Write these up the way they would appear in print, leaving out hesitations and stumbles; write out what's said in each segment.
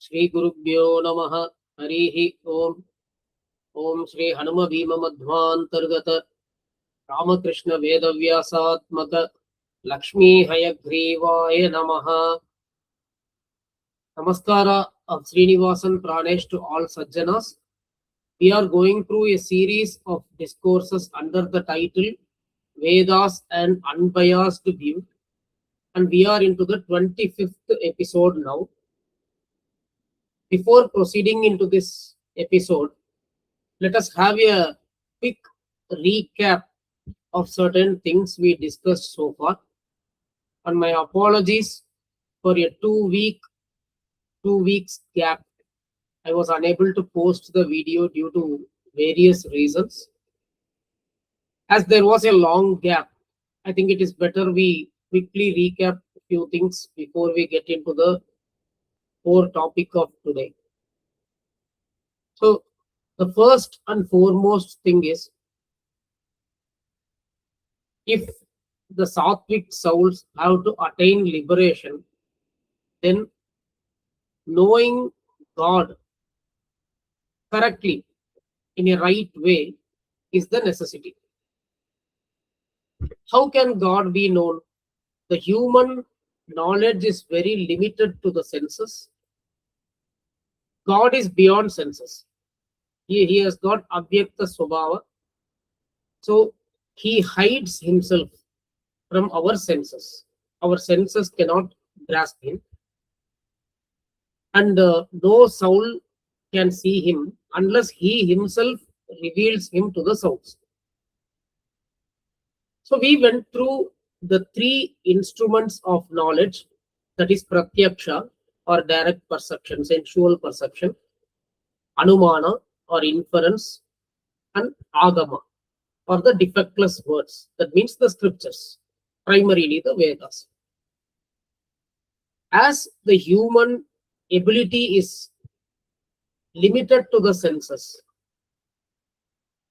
Śrī Gurubhyo Namaha Harihi Om. Om Śrī Madhvācārya Ramakrishna Vedāvyāsātmaka Lakshmi Hayaghrīvāya Namaha. Namaskara of Srinivasan Pranesh to all Sajjanas. We are going through a series of discourses under the title Vedās and Unbiased View, and we are into the 25th episode now. Before proceeding into this episode, let us have a quick recap of certain things we discussed so far. And my apologies for a 2 weeks gap. I was unable to post the video due to various reasons. As there was a long gap, I think it is better we quickly recap a few things before we get into the core topic of today. So the first and foremost thing is, if the sattvic souls have to attain liberation, then knowing God correctly in a right way is the necessity. How can God be known? The human knowledge is very limited to the senses. God is beyond senses. He has got abhyakta svabhava. So he hides himself from our senses. Our senses cannot grasp him. And no soul can see him unless he himself reveals him to the souls. So we went through the three instruments of knowledge, that is pratyaksha or direct perception, sensual perception, anumana or inference, and agama or the defectless words. That means the scriptures, primarily the Vedas. As the human ability is limited to the senses,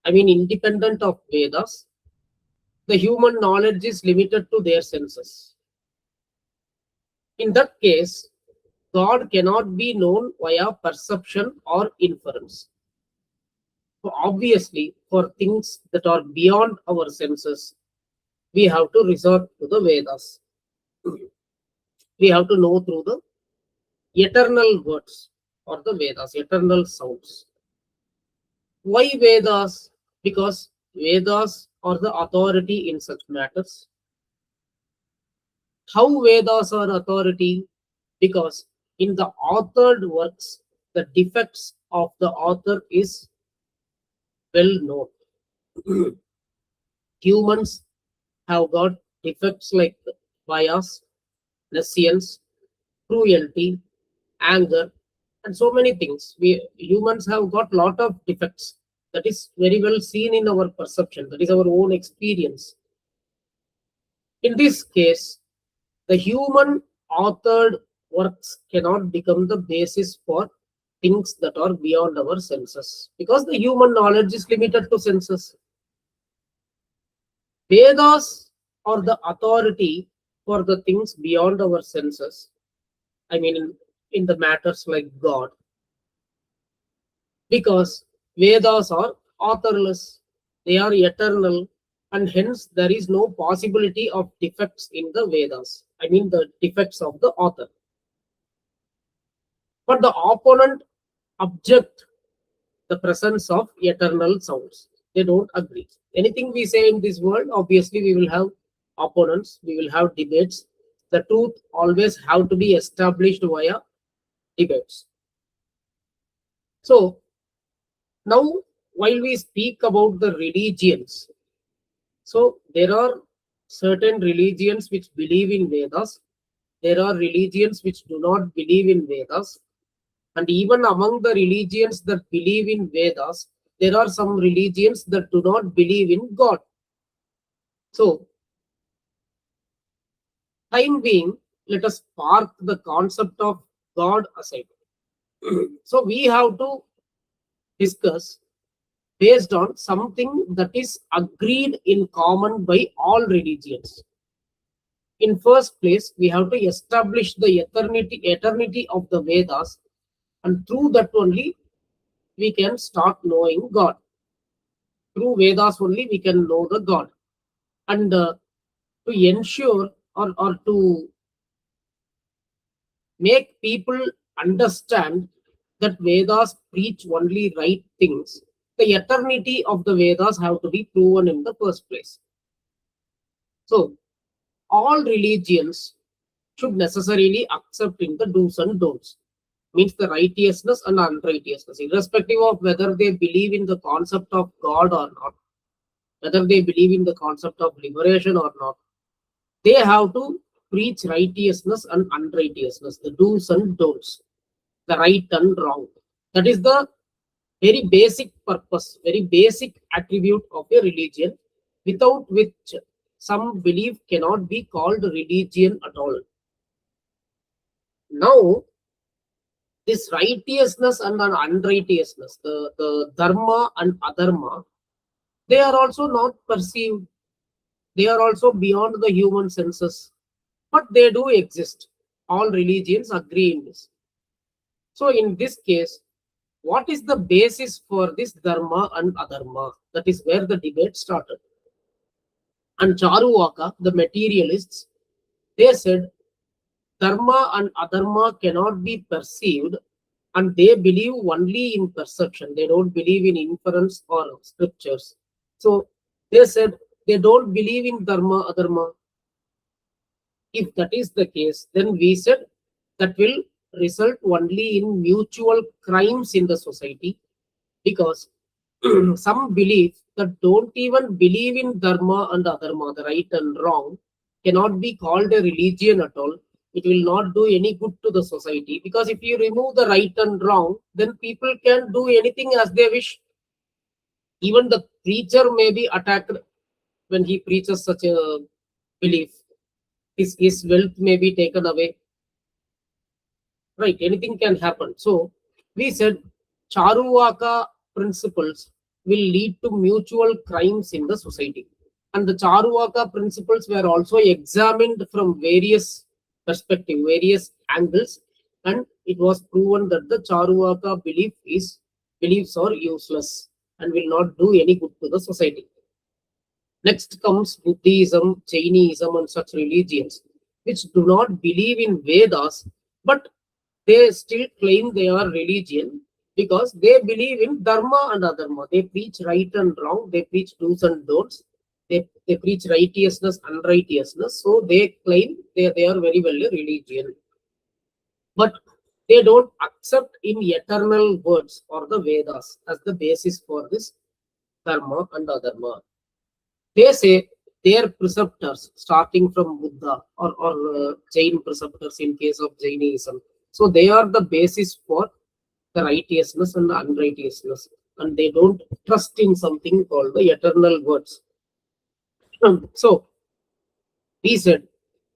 I mean independent of Vedas, the human knowledge is limited to their senses. In that case, God cannot be known via perception or inference. So obviously, for things that are beyond our senses, we have to resort to the Vedas. We have to know through the eternal words or the Vedas, eternal sounds. Why Vedas? Because Vedas are the authority in such matters. How Vedas are authority? Because in the authored works, the defects of the author is well known. Humans have got defects like bias, nescience, cruelty, anger, and so many things. Humans have got lot of defects. That is very well seen in our perception. That is our own experience. In this case, the human authored works cannot become the basis for things that are beyond our senses, because the human knowledge is limited to senses. Vedas are the authority for the things beyond our senses. I mean, in the matters like God, because Vedas are authorless, they are eternal, and hence there is no possibility of defects in the Vedas. I mean the defects of the author. But the opponent object the presence of eternal sounds. They don't agree. Anything we say in this world, obviously we will have opponents, we will have debates. The truth always have to be established via debates. So now, while we speak about the religions, so there are certain religions which believe in Vedas. There are religions which do not believe in Vedas. And even among the religions that believe in Vedas, there are some religions that do not believe in God. So, time being, let us park the concept of God aside. So, we have to discuss based on something that is agreed in common by all religions. In first place, we have to establish the eternity of the Vedas And through that only we can start knowing God. Through Vedas only we can know the God. And to ensure or to make people understand that Vedas preach only right things, the eternity of the Vedas have to be proven in the first place. So all religions should necessarily accept in the do's and don'ts. Means the righteousness and unrighteousness, irrespective of whether they believe in the concept of God or not, whether they believe in the concept of liberation or not, they have to preach righteousness and unrighteousness, the do's and don'ts, the right and wrong. That is the very basic purpose, very basic attribute of a religion, without which some belief cannot be called religion at all. Now, this righteousness and unrighteousness, the dharma and adharma, they are also not perceived. They are also beyond the human senses, but they do exist. All religions agree in this. So in this case, what is the basis for this dharma and adharma? That is where the debate started. And Charuvaka, the materialists, they said dharma and adharma cannot be perceived, and they believe only in perception. They don't believe in inference or scriptures. So they said they don't believe in dharma, adharma. If that is the case, then we said that will result only in mutual crimes in the society, because some belief that don't even believe in dharma and adharma, the right and wrong, cannot be called a religion at all. It will not do any good to the society, because if you remove the right and wrong, then people can do anything as they wish. Even the preacher may be attacked when he preaches such a belief. His wealth may be taken away. Right, anything can happen. So we said Charuvaka principles will lead to mutual crimes in the society. And the Charuvaka principles were also examined from various perspectives, various angles, and it was proven that the Charuvaka beliefs are useless and will not do any good to the society. Next comes Buddhism, Jainism, and such religions which do not believe in Vedas, but they still claim they are religion because they believe in dharma and adharma. They preach right and wrong. They preach do's and don'ts. They preach righteousness, unrighteousness. So they claim they are very well a religion. But they don't accept in eternal words or the Vedas as the basis for this dharma and adharma. They say their preceptors, starting from Buddha or Jain preceptors in case of Jainism, so they are the basis for the righteousness and the unrighteousness, and they don't trust in something called the eternal words. So we said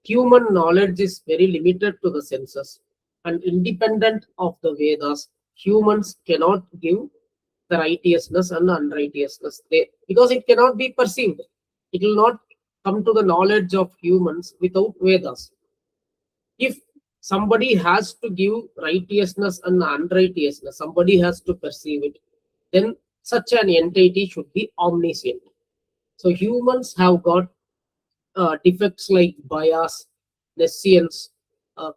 human knowledge is very limited to the senses, and independent of the Vedas, humans cannot give the righteousness and unrighteousness, because it cannot be perceived. It will not come to the knowledge of humans without Vedas. If somebody has to give righteousness and unrighteousness, somebody has to perceive it, then such an entity should be omniscient. So humans have got defects like bias, nescience,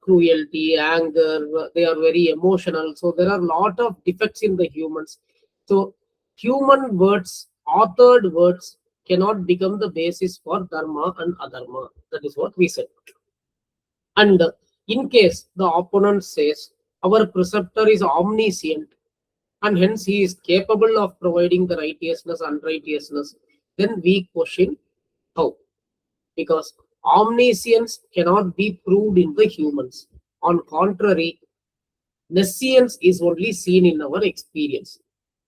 cruelty, anger. They are very emotional. So there are a lot of defects in the humans. So human words, authored words, cannot become the basis for dharma and adharma. That is what we said. And in case the opponent says our preceptor is omniscient and hence he is capable of providing the righteousness and unrighteousness, then we question how. Because omniscience cannot be proved in the humans. On contrary, nescience is only seen in our experience.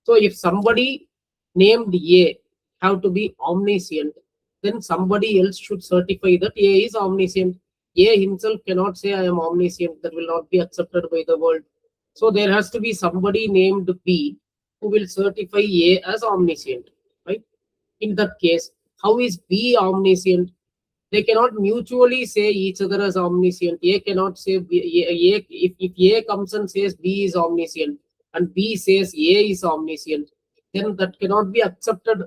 So if somebody named A have to be omniscient, then somebody else should certify that A is omniscient. A himself cannot say I am omniscient. That will not be accepted by the world. So there has to be somebody named B who will certify A as omniscient, right? In that case, how is B omniscient? they cannot mutually say each other as omniscient. A cannot say B, if A comes and says B is omniscient and B says A is omniscient, then that cannot be accepted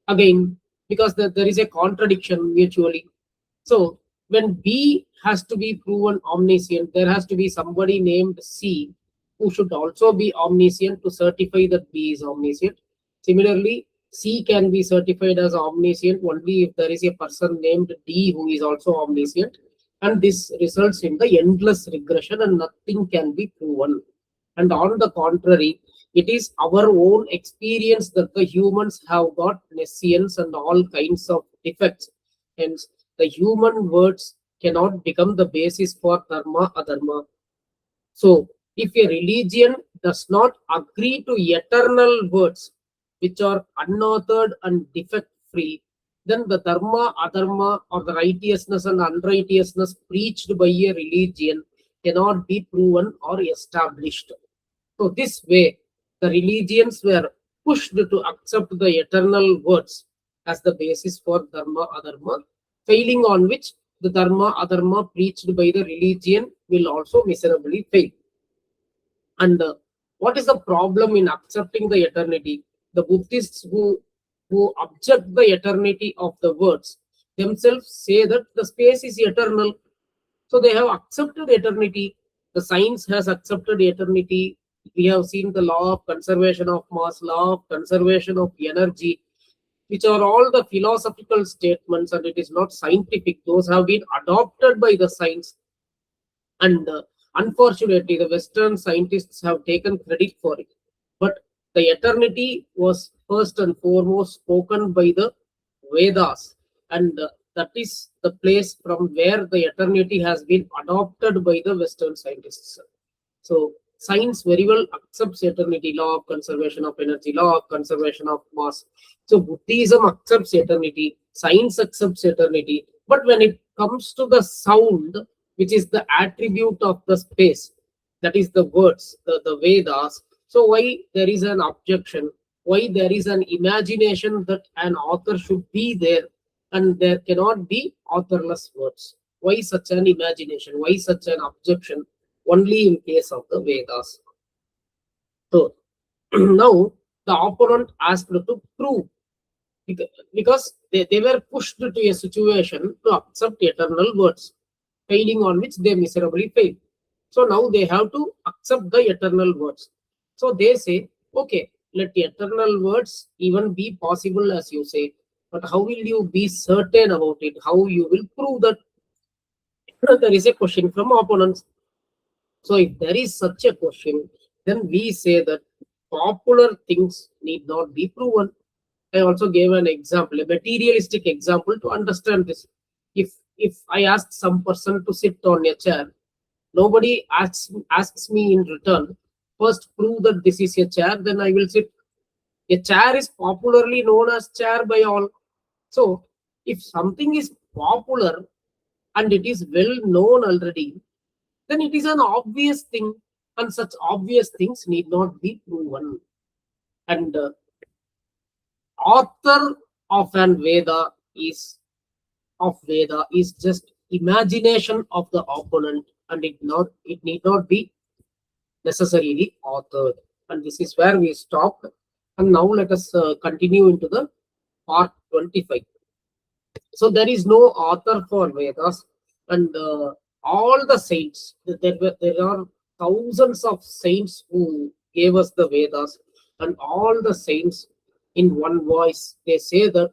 again, because there is a contradiction mutually. So when B has to be proven omniscient, there has to be somebody named C who should also be omniscient to certify that B is omniscient. Similarly, C can be certified as omniscient only if there is a person named D who is also omniscient. And this results in the endless regression and nothing can be proven. And on the contrary, it is our own experience that the humans have got nescience and all kinds of defects. Hence, the human words cannot become the basis for dharma adharma. So, if a religion does not agree to eternal words which are unauthored and defect free, then the dharma adharma or the righteousness and unrighteousness preached by a religion cannot be proven or established. So, this way, the religions were pushed to accept the eternal words as the basis for dharma adharma, failing on which the dharma adharma preached by the religion will also miserably fail. And what is the problem in accepting the eternity? The Buddhists who object the eternity of the words themselves say that the space is eternal. So they have accepted eternity. The science has accepted eternity. We have seen the law of conservation of mass, law of conservation of energy, which are all the philosophical statements, and it is not scientific. Those have been adopted by the science. And unfortunately, the Western scientists have taken credit for it. But the eternity was first and foremost spoken by the Vedās, and that is the place from where the eternity has been adopted by the Western scientists. So, science very well accepts eternity, law of conservation of energy, law of conservation of mass. So, Buddhism accepts eternity, science accepts eternity, but when it comes to the sound, which is the attribute of the space, that is the words, the Vedās. So why there is an objection? Why there is an imagination that an author should be there and there cannot be authorless words? Why such an imagination? Why such an objection? Only in case of the Vedās. So now the opponent asked to prove, because they were pushed to a situation to accept eternal words, failing on which they miserably fail. So now they have to accept the eternal words. So they say, okay, let eternal words even be possible as you say, but how will you be certain about it? How you will prove that? There is a question from opponents. So if there is such a question, then we say that popular things need not be proven. I also gave an example, a materialistic example to understand this. If I ask some person to sit on a chair, nobody asks me in return, first prove that this is a chair, then I will sit. A chair is popularly known as chair by all. So if something is popular and it is well known already, then it is an obvious thing, and such obvious things need not be proven. And author of an Veda is just imagination of the opponent, and it need not be necessarily authored. And this is where we stopped. And now let us continue into the part 25. So there is no author for Vedas, and all the saints, there are thousands of saints who gave us the Vedas, and all the saints in one voice, they say that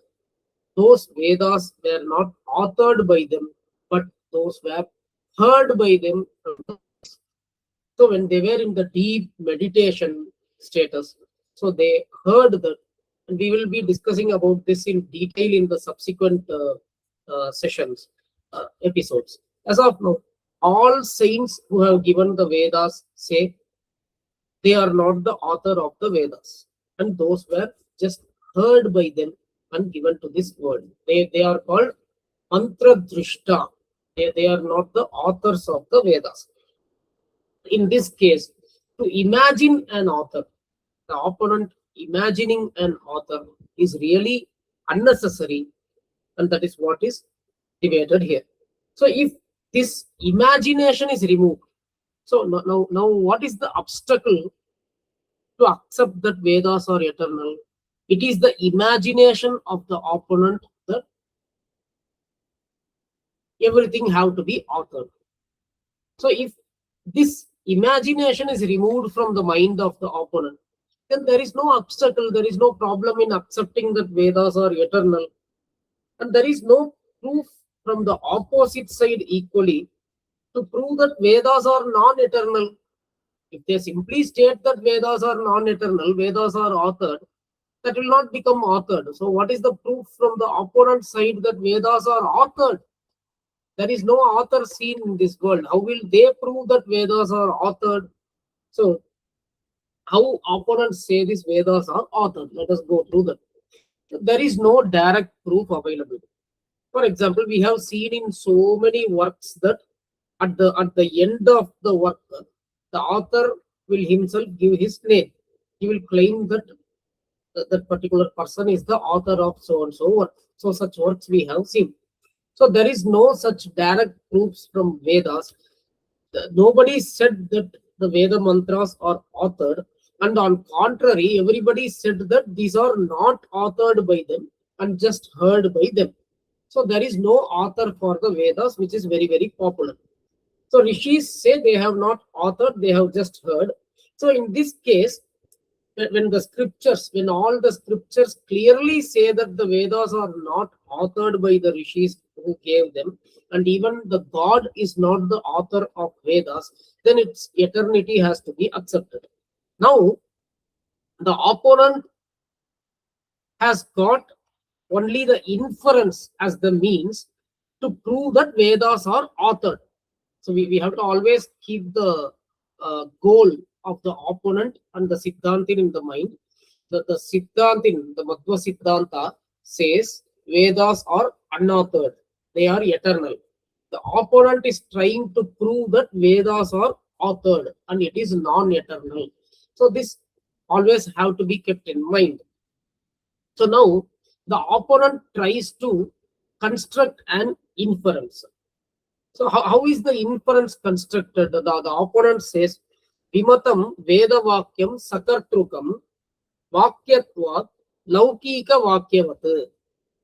those Vedas were not authored by them, but those were heard by them. So when they were in the deep meditation status, so they heard that, and we will be discussing about this in detail in the subsequent sessions, episodes. As of now, all saints who have given the Vedas say they are not the author of the Vedas, and those were just heard by them and given to this world. They are called Antradrishta. They are not the authors of the Vedas. In this case, to imagine an author, the opponent imagining an author is really unnecessary, and that is what is debated here. So if this imagination is removed, so now what is the obstacle to accept that Vedas are eternal? It is the imagination of the opponent that everything have to be authored. So if this imagination is removed from the mind of the opponent, then there is no obstacle, there is no problem in accepting that Vedas are eternal. And there is no proof from the opposite side equally to prove that Vedas are non-eternal. If they simply state that Vedas are non-eternal, Vedas are authored, that will not become authored. So what is the proof from the opponent side that Vedas are authored? There is no author seen in this world. How will they prove that Vedas are authored? So how opponents say this Vedas are authored? Let us go through that. There is no direct proof available. For example, we have seen in so many works that at the end of the work, the author will himself give his name. He will claim that that particular person is the author of so and so work. So such works we have seen. So there is no such direct proofs from Vedas. Nobody said that the Veda mantras are authored, and on contrary, everybody said that these are not authored by them and just heard by them. So there is no author for the Vedas, which is very, very popular. So rishis say they have not authored, they have just heard. So in this case, when all the scriptures clearly say that the Vedas are not authored by the rishis who gave them, and even the God is not the author of Vedas, then its eternity has to be accepted. Now, the opponent has got only the inference as the means to prove that Vedas are authored. So we have to always keep the goal of the opponent and the Siddhantin in the mind. The Siddhantin, the Madhva Siddhanta says Vedas are unauthored. They are eternal. The opponent is trying to prove that Vedas are authored and it is non-eternal. So this always have to be kept in mind. So now the opponent tries to construct an inference. So how is the inference constructed? The opponent says, Vimatam Veda Vakyam Sakartrukam Vakyatvat Laukika Vakyavat.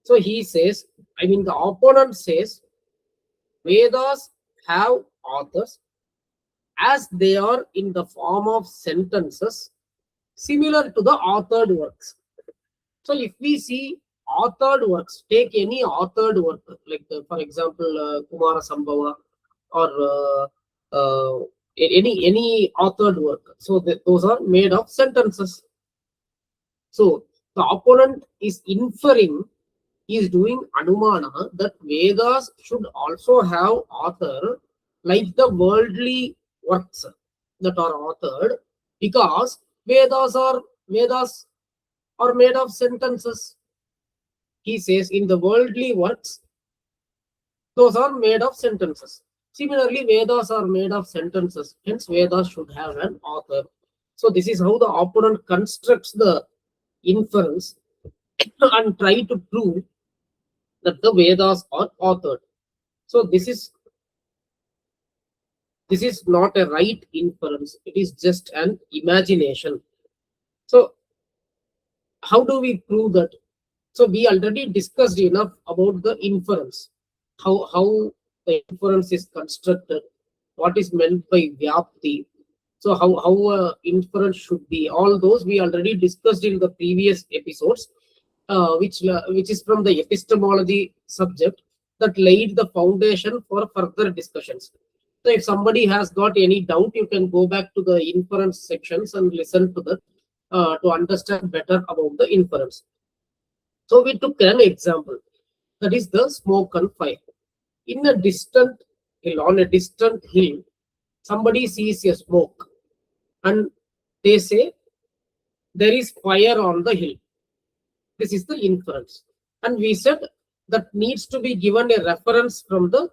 So he says, the opponent says, Vedas have authors as they are in the form of sentences similar to the authored works. So if we see authored works, take any authored work, like for example, Kumara Sambhava or any authored work. So those are made of sentences. So the opponent is inferring, is doing anumana that Vedas should also have author like the worldly works that are authored, because Vedas are made of sentences. He says in the worldly works, those are made of sentences. Similarly, Vedas are made of sentences. Hence, Vedas should have an author. So this is how the opponent constructs the inference and try to prove that the Vedas are authored. So this is not a right inference. It is just an imagination. So how do we prove that? So we already discussed enough about the inference, how the inference is constructed, what is meant by vyapti. So how inference should be. All those we already discussed in the previous episodes, which is from the epistemology subject that laid the foundation for further discussions. So if somebody has got any doubt, you can go back to the inference sections and listen to that to understand better about the inference. So we took an example, that is the smoke and fire. In a distant hill, on a distant hill, somebody sees a smoke and they say there is fire on the hill. This is the inference. And we said that needs to be given a reference from the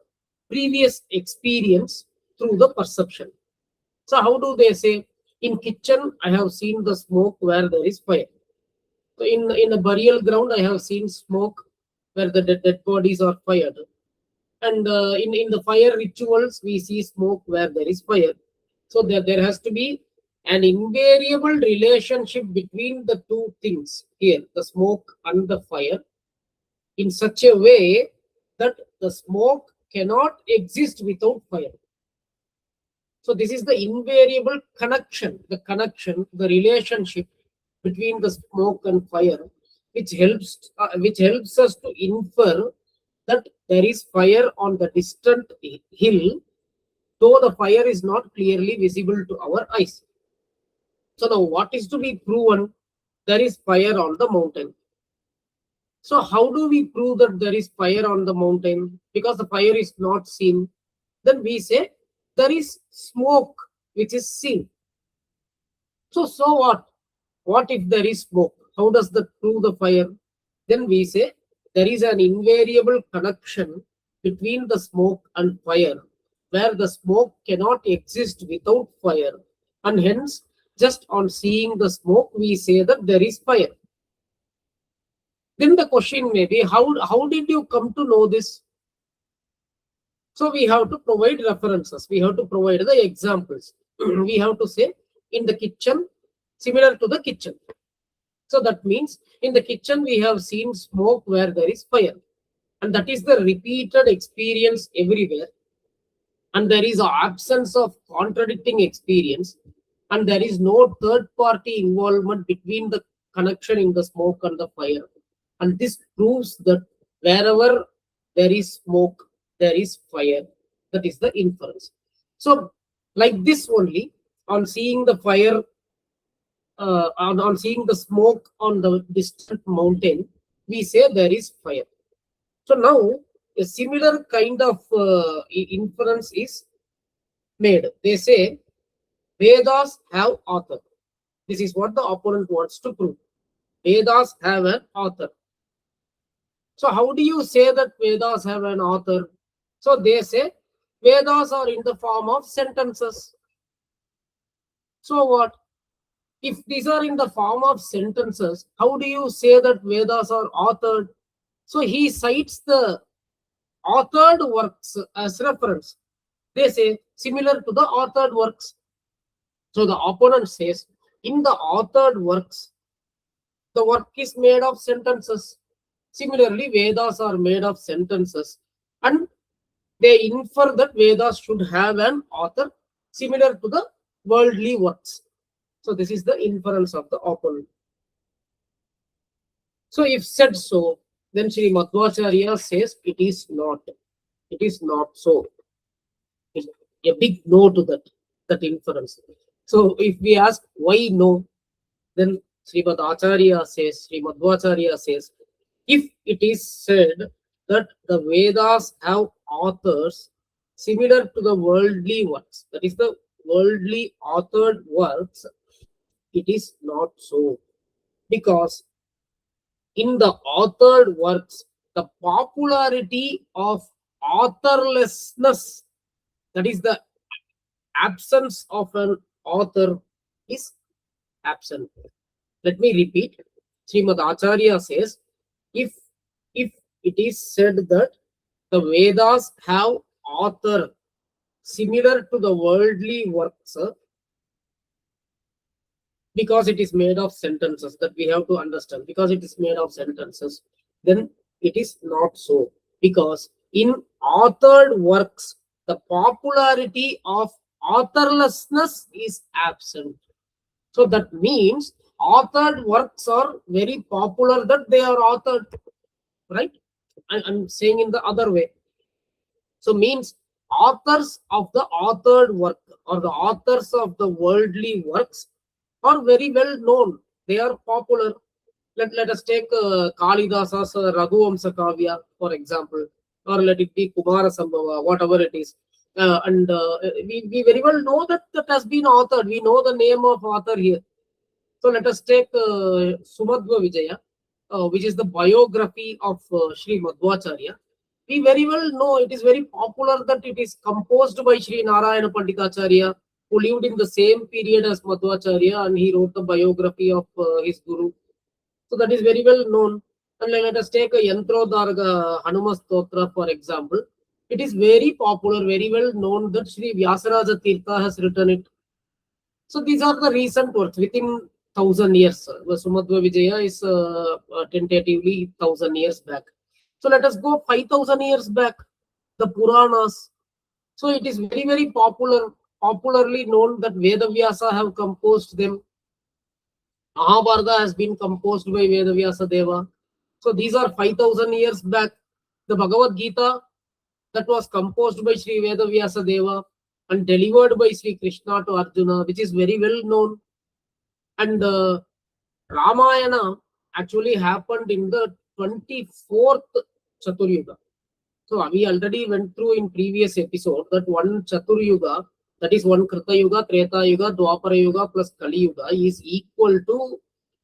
previous experience through the perception. So how do they say? In kitchen, I have seen the smoke where there is fire. So in a burial ground, I have seen smoke where the dead bodies are fired. And in the fire rituals, we see smoke where there is fire. So there has to be an invariable relationship between the two things here, the smoke and the fire, in such a way that the smoke cannot exist without fire. So this is the invariable connection, the relationship between the smoke and fire, which helps us to infer that there is fire on the distant hill, though the fire is not clearly visible to our eyes. So now what is to be proven? There is fire on the mountain. So how do we prove that there is fire on the mountain? Because the fire is not seen. Then we say there is smoke which is seen. So what? What if there is smoke? How does that prove the fire? Then we say there is an invariable connection between the smoke and fire, where the smoke cannot exist without fire. And hence, just on seeing the smoke, we say that there is fire. Then the question may be, how did you come to know this? So we have to provide references. We have to provide the examples. We have to say, in the kitchen, similar to the kitchen. So that means in the kitchen, we have seen smoke where there is fire. And that is the repeated experience everywhere. And there is an absence of contradicting experience. And there is no third party involvement between the connection in the smoke and the fire. And this proves that wherever there is smoke, there is fire. That is the inference. So like this only, on seeing the fire, on seeing the smoke on the distant mountain, we say there is fire. So now a similar kind of inference is made. They say Vedās have author. This is what the opponent wants to prove. Vedās have an author. So how do you say that Vedās have an author? So they say Vedās are in the form of sentences. So what? If these are in the form of sentences, how do you say that Vedās are authored? So he cites the authored works as reference. They say similar to the authored works. So the opponent says, in the authored works, the work is made of sentences. Similarly, Vedas are made of sentences. And they infer that Vedas should have an author similar to the worldly works. So this is the inference of the opponent. So if said so, then Śrī Madhvācārya says it is not. It is not so. It's a big no to that inference. So if we ask why no, then Śrīmadācārya says, Śrī Madhvācārya says, if it is said that the Vedas have authors similar to the worldly works, that is the worldly authored works, it is not so. Because in the authored works, the popularity of authorlessness, that is the absence of an author, is absent. Let me repeat. Śrīmadācārya says, if it is said that the Vedas have author similar to the worldly works, because it is made of sentences, that we have to understand, because it is made of sentences, then it is not so. Because in authored works, the popularity of authorlessness is absent. So that means authored works are very popular that they are authored, right? I'm saying in the other way. So means authors of the authored work or the authors of the worldly works are very well known. They are popular. Let us take Kalidasa's Raghuvamsa Kavya, for example, or let it be Kumara Sambhava, whatever it is. We very well know that has been authored. We know the name of author here. So let us take Sumadhva Vijaya, which is the biography of Śrī Madhvācārya. We very well know, it is very popular that it is composed by Śrī Narayana Panditacharya, who lived in the same period as Madhvācārya, and he wrote the biography of his guru. So that is very well known. And let us take a Yantrodharga Hanuma Stotra, for example. It is very popular, very well known that Śrī Vyasaraja Tirtha has written it. So these are the recent works within 1000 years. Sumadhva Vijaya is tentatively 1000 years back. So let us go 5000 years back. The Puranas. So it is very, very popularly known that Vedavyasa have composed them. Mahabharata has been composed by Vedavyasa Deva. So these are 5000 years back. The Bhagavad Gita that was composed by Sri Vedavyasa Deva and delivered by Sri Krishna to Arjuna, which is very well known. And Ramayana actually happened in the 24th Chaturyuga. So we already went through in previous episode that one Chaturyuga, that is one Krita Yuga, Treta Yuga, Dwapara Yuga plus Kali Yuga is equal to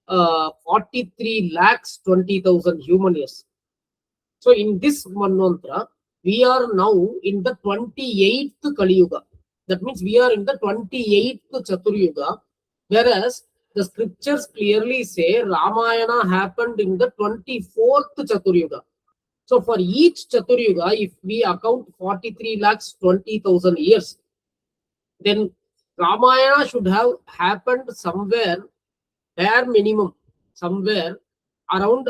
43,20,000 human years. So in this Manvantra, we are now in the 28th Kali Yuga. That means we are in the 28th Chaturyuga, whereas the scriptures clearly say Ramayana happened in the 24th Chaturyuga. So for each Chaturyuga, if we account 43,20,000 years, then Ramayana should have happened somewhere, bare minimum, somewhere around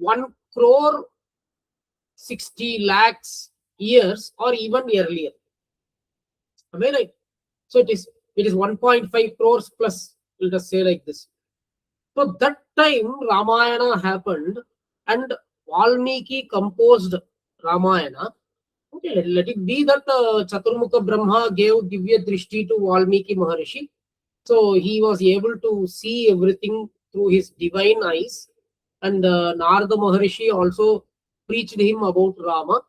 1,60 lakhs years or even earlier. Am I right? So it is 1.5 crores plus, let us say like this. So that time Ramayana happened and Valmiki composed Ramayana. Okay, let it be that Chaturmukha Brahma gave Divya Drishti to Valmiki Maharishi. So he was able to see everything through his divine eyes. And Narada Maharishi also preached him about Rama.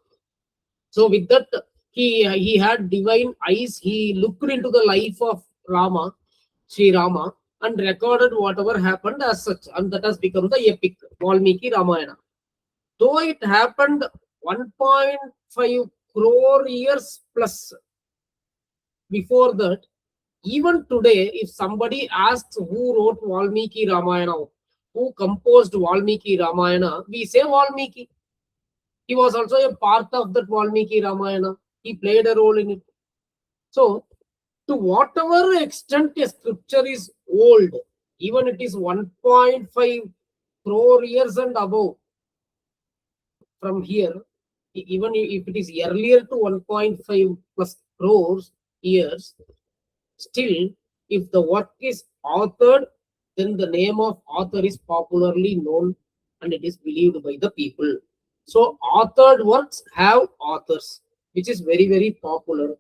So with that, he had divine eyes. He looked into the life of Rama, Sri Rama, and recorded whatever happened as such. And that has become the epic Valmiki Ramayana. Though it happened 1.5 crore years plus before that, even today, if somebody asks who wrote Valmiki Ramayana, who composed Valmiki Ramayana, we say Valmiki. He was also a part of that Valmiki Ramayana. He played a role in it. So, to whatever extent a scripture is old, even it is 1.5 crore years and above, from here, even if it is earlier to 1.5 plus crores years, still, if the work is authored, then the name of author is popularly known and it is believed by the people. So, authored works have authors, which is very, very popular.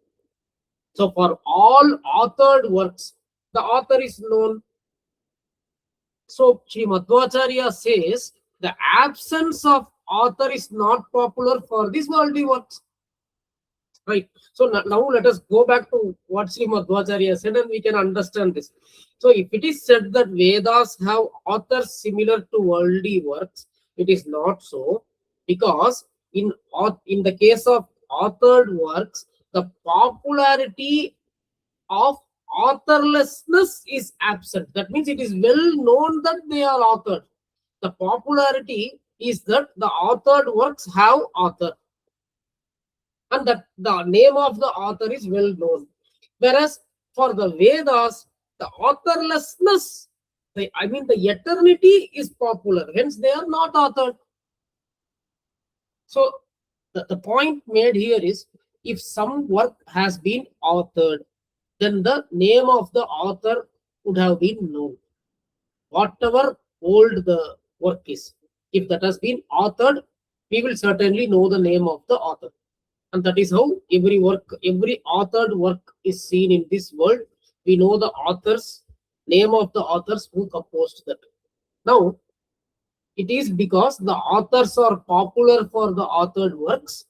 So, for all authored works, the author is known. So, Śrī Madhvācārya says the absence of author is not popular for these worldly works. Right. So now let us go back to what Śrī Madhvācārya said and we can understand this. So if it is said that Vedas have authors similar to worldly works, it is not so, because in the case of authored works, the popularity of authorlessness is absent. That means it is well known that they are authored. The popularity is that the authored works have author, and that the name of the author is well known. Whereas for the Vedas, the authorlessness, the eternity is popular, hence they are not authored. So the point made here is, if some work has been authored, then the name of the author would have been known, whatever old the work is. If that has been authored, we will certainly know the name of the author. And that is how every authored work is seen in this world. We know the authors, name of the authors who composed that. Now, it is because the authors are popular for the authored works,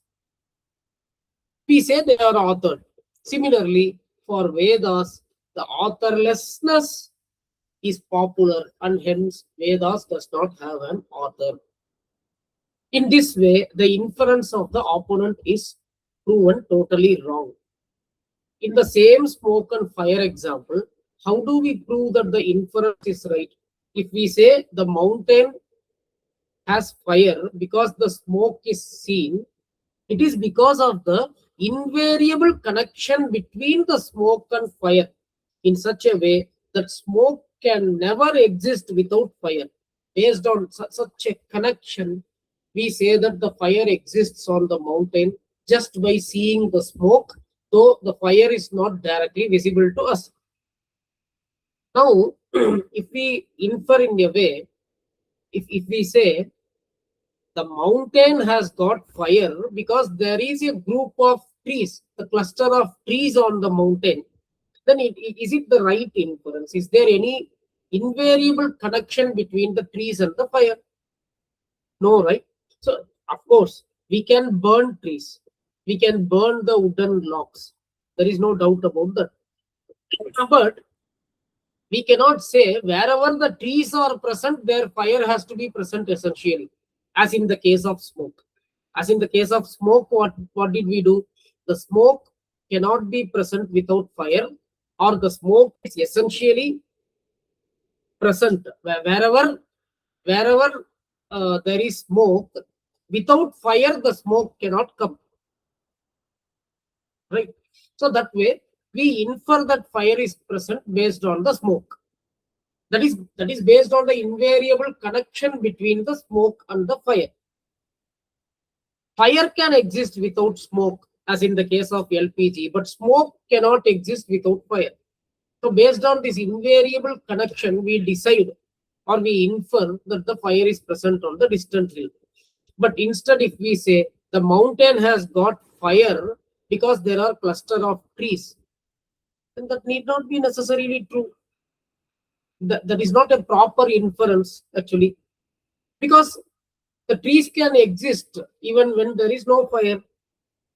we say they are authored. Similarly, for Vedas, the authorlessness is popular and hence Vedas does not have an author. In this way, the inference of the opponent is proven totally wrong. In the same smoke and fire example, how do we prove that the inference is right? If we say the mountain has fire because the smoke is seen, It is because of the invariable connection between the smoke and fire in such a way that smoke can never exist without fire. Based on such a connection, we say that the fire exists on the mountain just by seeing the smoke, though the fire is not directly visible to us. Now, if we infer in a way, if we say the mountain has got fire because there is a group of trees, a cluster of trees on the mountain, then is it the right inference? Is there any invariable connection between the trees and the fire? No, right? So, of course, we can burn trees. We can burn the wooden logs. There is no doubt about that. But we cannot say wherever the trees are present, their fire has to be present essentially, as in the case of smoke. As in the case of smoke, what did we do? The smoke cannot be present without fire, or the smoke is essentially present wherever there is smoke. Without fire, the smoke cannot come. Right? So that way, we infer that fire is present based on the smoke. That is based on the invariable connection between the smoke and the fire. Fire can exist without smoke, as in the case of LPG, but smoke cannot exist without fire. So based on this invariable connection, we decide or we infer that the fire is present on the distant hill. But instead, if we say the mountain has got fire because there are cluster of trees, then that need not be necessarily true. That is not a proper inference actually, because the trees can exist even when there is no fire.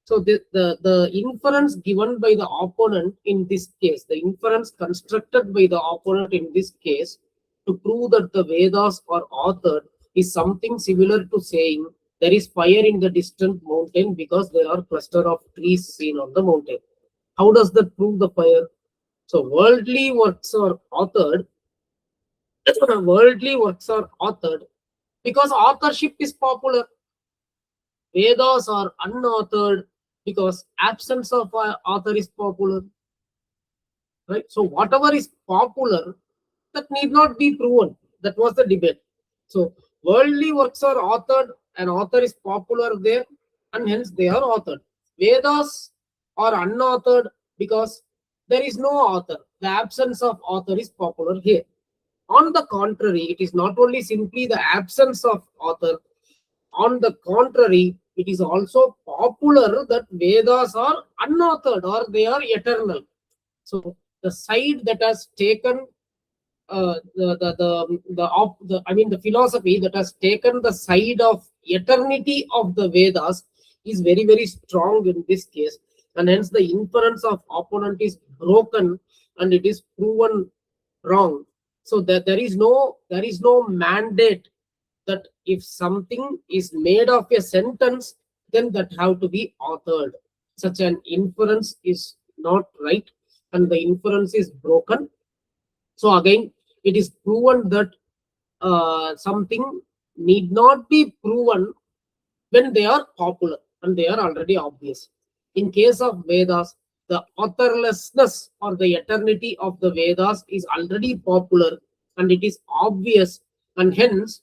So the inference given by the opponent in this case, the inference constructed by the opponent in this case to prove that the Vedas are authored is something similar to saying there is fire in the distant mountain because there are cluster of trees seen on the mountain. How does that prove the fire? So worldly works are authored. Worldly works are authored because authorship is popular. Vedas are unauthored because absence of author is popular. Right? So whatever is popular, that need not be proven. That was the debate. So worldly works are authored, an author is popular there, and hence they are authored. Vedas are unauthored because there is no author. The absence of author is popular here. On the contrary, it is not only simply the absence of author. On the contrary, it is also popular that Vedas are unauthored or they are eternal. So the side that has taken the philosophy that has taken the side of eternity of the Vedas is very, very strong in this case, and hence the inference of opponent is broken and it is proven wrong. So that there is no mandate that if something is made of a sentence, then that have to be authored. Such an inference is not right, and the inference is broken. So again, it is proven that something need not be proven when they are popular and they are already obvious. In case of Vedas, the authorlessness or the eternity of the Vedas is already popular and it is obvious, and hence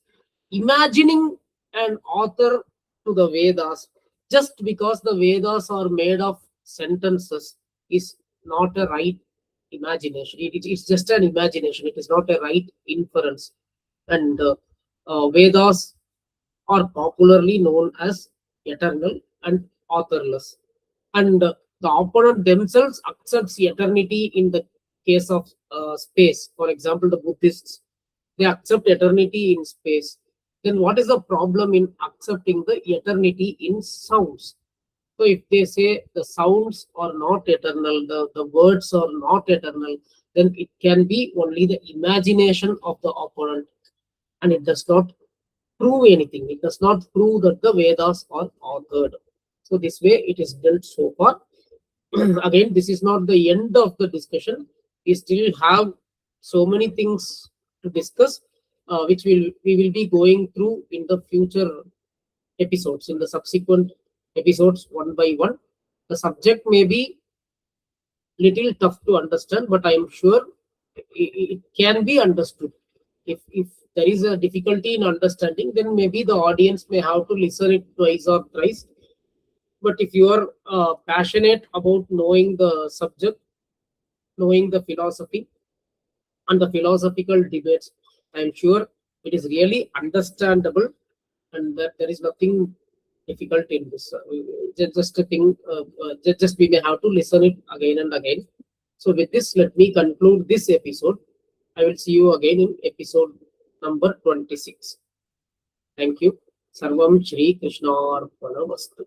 imagining an author to the Vedas just because the Vedas are made of sentences is not a right imagination. It's just an imagination. It is not a right inference. And Vedas are popularly known as eternal and authorless. And the opponent themselves accepts eternity in the case of space. For example, the Buddhists, they accept eternity in space. Then what is the problem in accepting the eternity in sounds? So if they say the sounds are not eternal, the words are not eternal, then it can be only the imagination of the opponent, and it does not prove anything. It does not prove that the Vedas are authored. So this way it is dealt so far. Again, this is not the end of the discussion. We still have so many things to discuss, which we will be going through in the future episodes, in the subsequent episodes one by one. The subject may be little tough to understand, but I am sure it can be understood. If there is a difficulty in understanding, then maybe the audience may have to listen it twice or thrice. But if you are passionate about knowing the subject, knowing the philosophy and the philosophical debates, I am sure it is really understandable, and that there is nothing difficult in this. Just a thing, just we may have to listen it again and again. So with this, let me conclude this episode. I will see you again in episode number 26. Thank you. Sarvam Shri Krishna Arpanamastu.